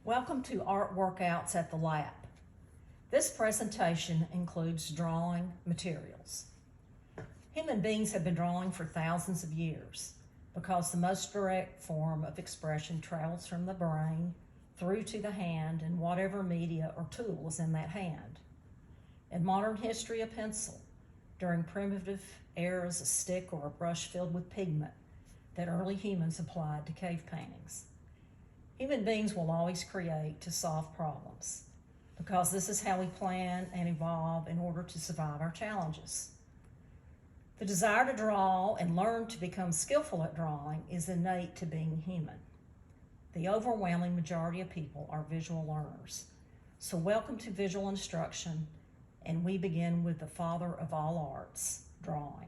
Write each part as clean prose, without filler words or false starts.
Welcome to Art Workouts at the Lab. This presentation includes drawing materials. Human beings have been drawing for thousands of years because the most direct form of expression travels from the brain through to the hand and whatever media or tool is in that hand. In modern history, a pencil. During primitive eras, a stick or a brush filled with pigment that early humans applied to cave paintings. Human beings will always create to solve problems because this is how we plan and evolve in order to survive our challenges. The desire to draw and learn to become skillful at drawing is innate to being human. The overwhelming majority of people are visual learners. So welcome to visual instruction, and we begin with the father of all arts, drawing.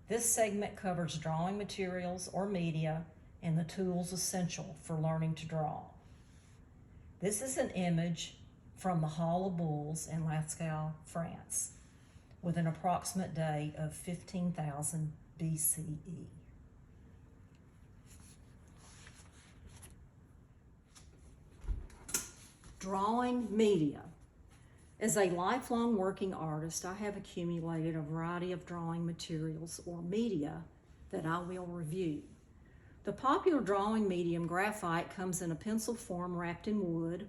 This segment covers drawing materials or media and the tools essential for learning to draw. This is an image from the Hall of Bulls in Lascaux, France, with an approximate date of 15,000 BCE. Drawing media. As a lifelong working artist, I have accumulated a variety of drawing materials or media that I will review. The popular drawing medium graphite comes in a pencil form wrapped in wood,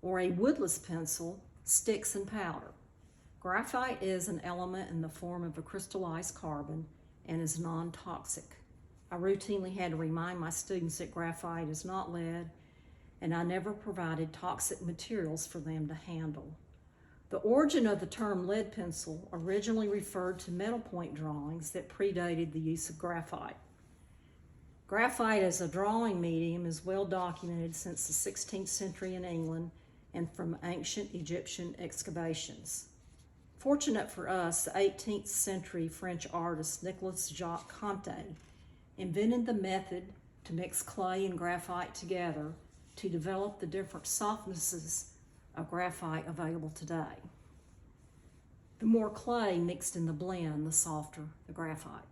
or a woodless pencil, sticks, and powder. Graphite is an element in the form of a crystallized carbon and is non-toxic. I routinely had to remind my students that graphite is not lead, and I never provided toxic materials for them to handle. The origin of the term lead pencil originally referred to metal point drawings that predated the use of graphite. Graphite as a drawing medium is well documented since the 16th century in England and from ancient Egyptian excavations. Fortunate for us, the 18th century French artist Nicolas Jacques Conté invented the method to mix clay and graphite together to develop the different softnesses of graphite available today. The more clay mixed in the blend, the softer the graphite.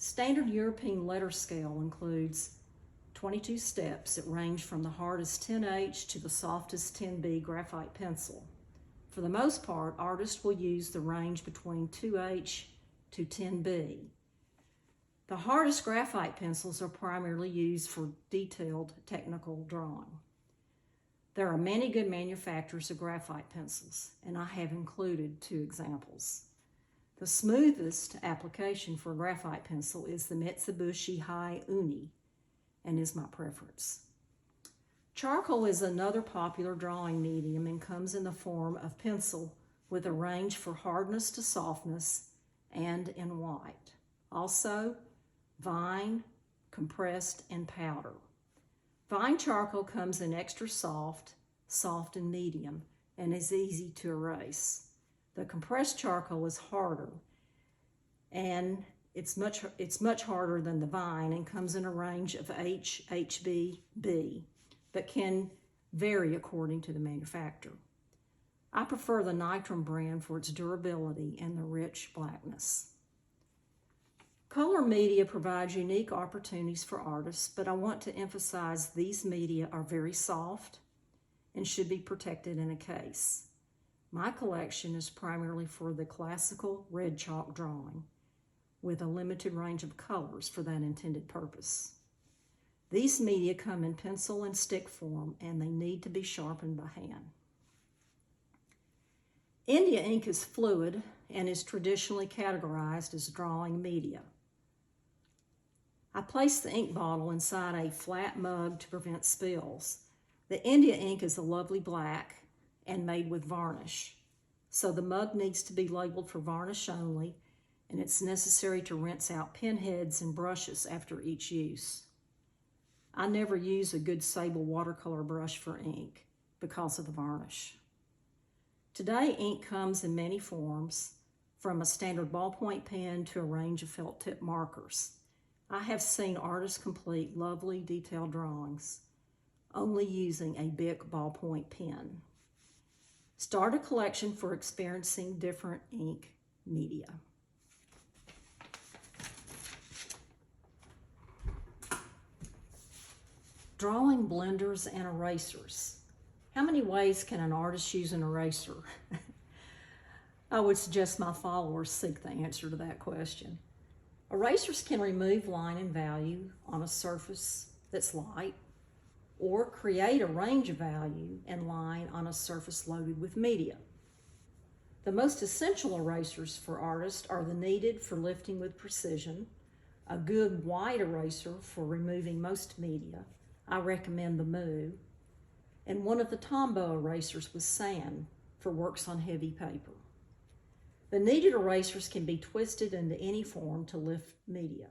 Standard European letter scale includes 22 steps that range from the hardest 10H to the softest 10B graphite pencil. For the most part, artists will use the range between 2H to 10B. The hardest graphite pencils are primarily used for detailed technical drawing. There are many good manufacturers of graphite pencils, and I have included two examples. The smoothest application for a graphite pencil is the Mitsubishi Hi-Uni, and is my preference. Charcoal is another popular drawing medium and comes in the form of pencil with a range for hardness to softness and in white. Also, vine, compressed, and powder. Vine charcoal comes in extra soft, and medium, and is easy to erase. The compressed charcoal is harder, and it's much harder than the vine and comes in a range of H, HB, B, but can vary according to the manufacturer. I prefer the Nitram brand for its durability and the rich blackness. Color media provides unique opportunities for artists, but I want to emphasize these media are very soft and should be protected in a case. My collection is primarily for the classical red chalk drawing, with a limited range of colors for that intended purpose. These media come in pencil and stick form, and they need to be sharpened by hand. India ink is fluid and is traditionally categorized as drawing media. I place the ink bottle inside a flat mug to prevent spills. The India ink is a lovely black and made with varnish, so the mug needs to be labeled for varnish only, and it's necessary to rinse out pen heads and brushes after each use. I never use a good sable watercolor brush for ink because of the varnish. Today, ink comes in many forms, from a standard ballpoint pen to a range of felt tip markers. I have seen artists complete lovely detailed drawings only using a Bic ballpoint pen. Start a collection for experiencing different ink media. Drawing blenders and erasers. How many ways can an artist use an eraser? I would suggest my followers seek the answer to that question. Erasers can remove line and value on a surface that's light, or create a range of value and line on a surface loaded with media. The most essential erasers for artists are the kneaded for lifting with precision, a good wide eraser for removing most media. I recommend the Moo, and one of the Tombow erasers with sand for works on heavy paper. The kneaded erasers can be twisted into any form to lift media.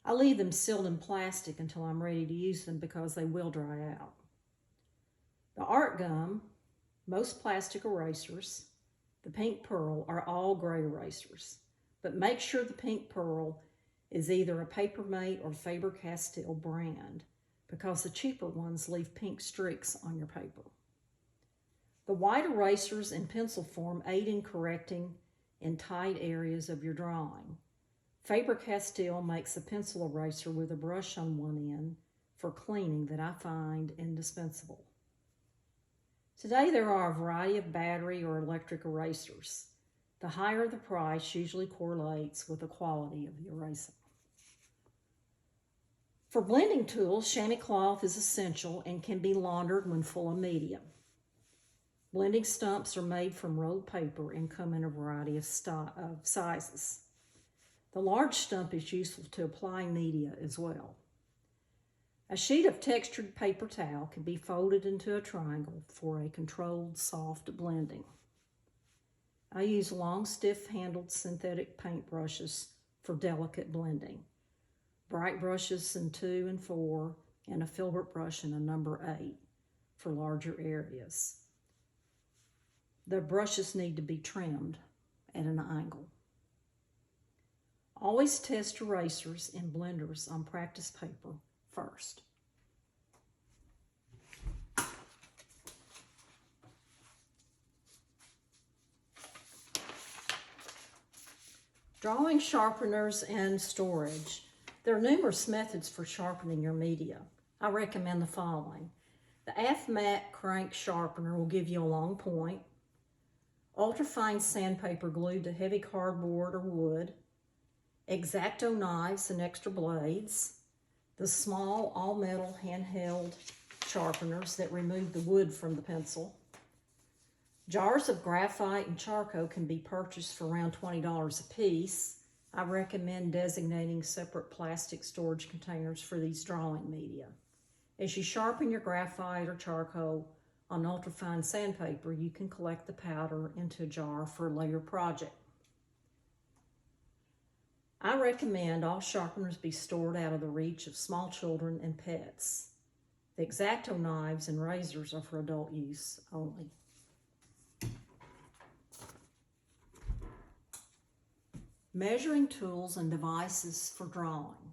I leave them sealed in plastic until I'm ready to use them because they will dry out. The art gum, most plastic erasers, the pink pearl are all gray erasers, but make sure the pink pearl is either a Papermate or Faber-Castell brand because the cheaper ones leave pink streaks on your paper. The white erasers in pencil form aid in correcting in tight areas of your drawing. Faber-Castell makes a pencil eraser with a brush on one end for cleaning that I find indispensable. Today there are a variety of battery or electric erasers. The higher the price usually correlates with the quality of the eraser. For blending tools, chamois cloth is essential and can be laundered when full of media. Blending stumps are made from rolled paper and come in a variety of sizes. The large stump is useful to apply media as well. A sheet of textured paper towel can be folded into a triangle for a controlled, soft blending. I use long, stiff-handled synthetic paint brushes for delicate blending. Bright brushes in 2 and 4, and a filbert brush in a number 8 for larger areas. The brushes need to be trimmed at an angle. Always test erasers and blenders on practice paper first. Drawing sharpeners and storage. There are numerous methods for sharpening your media. I recommend the following. The AFMAT crank sharpener will give you a long point. Ultrafine sandpaper glued to heavy cardboard or wood. X-Acto knives and extra blades. The small all-metal handheld sharpeners that remove the wood from the pencil. Jars of graphite and charcoal can be purchased for around $20 a piece. I recommend designating separate plastic storage containers for these drawing media. As you sharpen your graphite or charcoal on ultrafine sandpaper, you can collect the powder into a jar for a later project. I recommend all sharpeners be stored out of the reach of small children and pets. The X-Acto knives and razors are for adult use only. Measuring tools and devices for drawing.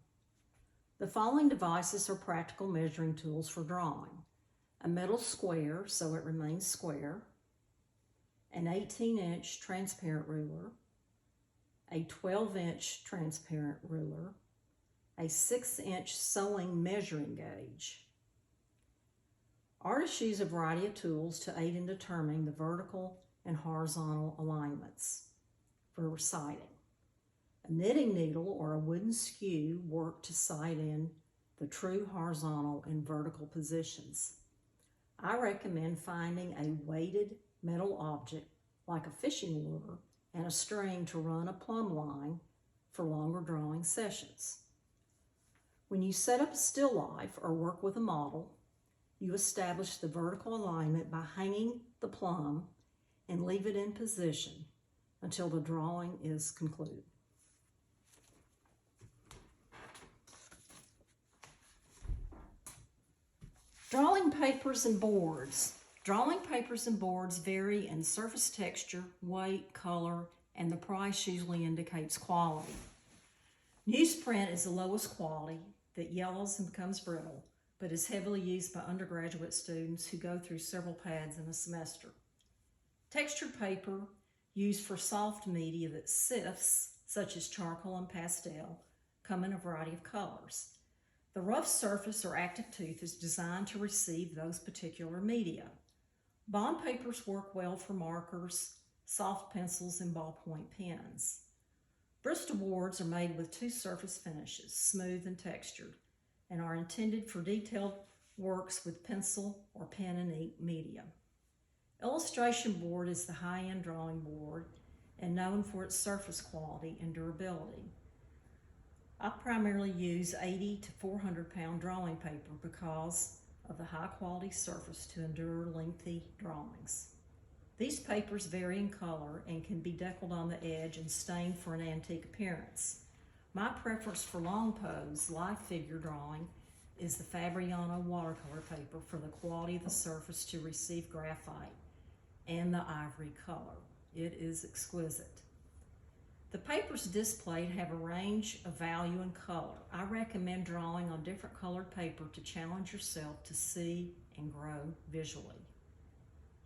The following devices are practical measuring tools for drawing. A metal square, so it remains square, an 18-inch transparent ruler, a 12-inch transparent ruler, a 6-inch sewing measuring gauge. Artists use a variety of tools to aid in determining the vertical and horizontal alignments for sighting. A knitting needle or a wooden skew work to sight in the true horizontal and vertical positions. I recommend finding a weighted metal object like a fishing lure and a string to run a plumb line for longer drawing sessions. When you set up a still life or work with a model, you establish the vertical alignment by hanging the plumb and leave it in position until the drawing is concluded. Drawing papers and boards. Drawing papers and boards vary in surface texture, weight, color, and the price usually indicates quality. Newsprint is the lowest quality that yellows and becomes brittle, but is heavily used by undergraduate students who go through several pads in a semester. Textured paper, used for soft media that sifts, such as charcoal and pastel, come in a variety of colors. The rough surface or active tooth is designed to receive those particular media. Bond papers work well for markers, soft pencils, and ballpoint pens. Bristol boards are made with two surface finishes, smooth and textured, and are intended for detailed works with pencil or pen and ink media. Illustration board is the high-end drawing board and known for its surface quality and durability. I primarily use 80 to 400 pound drawing paper because of the high quality surface to endure lengthy drawings. These papers vary in color and can be deckled on the edge and stained for an antique appearance. My preference for long pose, life figure drawing is the Fabriano watercolor paper for the quality of the surface to receive graphite and the ivory color. It is exquisite. The papers displayed have a range of value and color. I recommend drawing on different colored paper to challenge yourself to see and grow visually.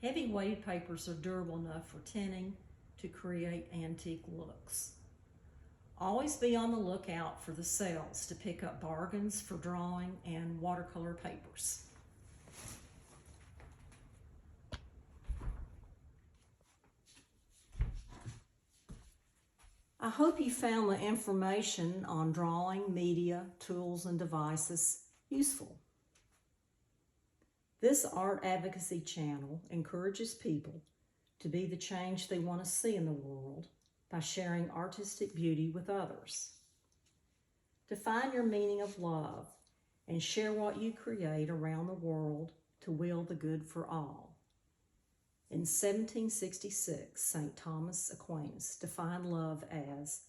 Heavy weighted papers are durable enough for tinning to create antique looks. Always be on the lookout for the sales to pick up bargains for drawing and watercolor papers. I hope you found the information on drawing, media, tools, and devices useful. This art advocacy channel encourages people to be the change they want to see in the world by sharing artistic beauty with others. To find your meaning of love and share what you create around the world to will the good for all. In 1766, St. Thomas Aquinas defined love as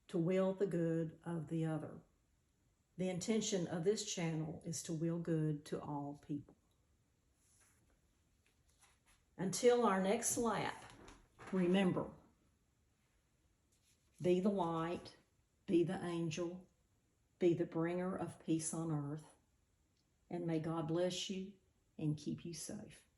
to will the good of the other. The intention of this channel is to will good to all people. Until our next lap, remember, be the light, be the angel, be the bringer of peace on earth, and may God bless you and keep you safe.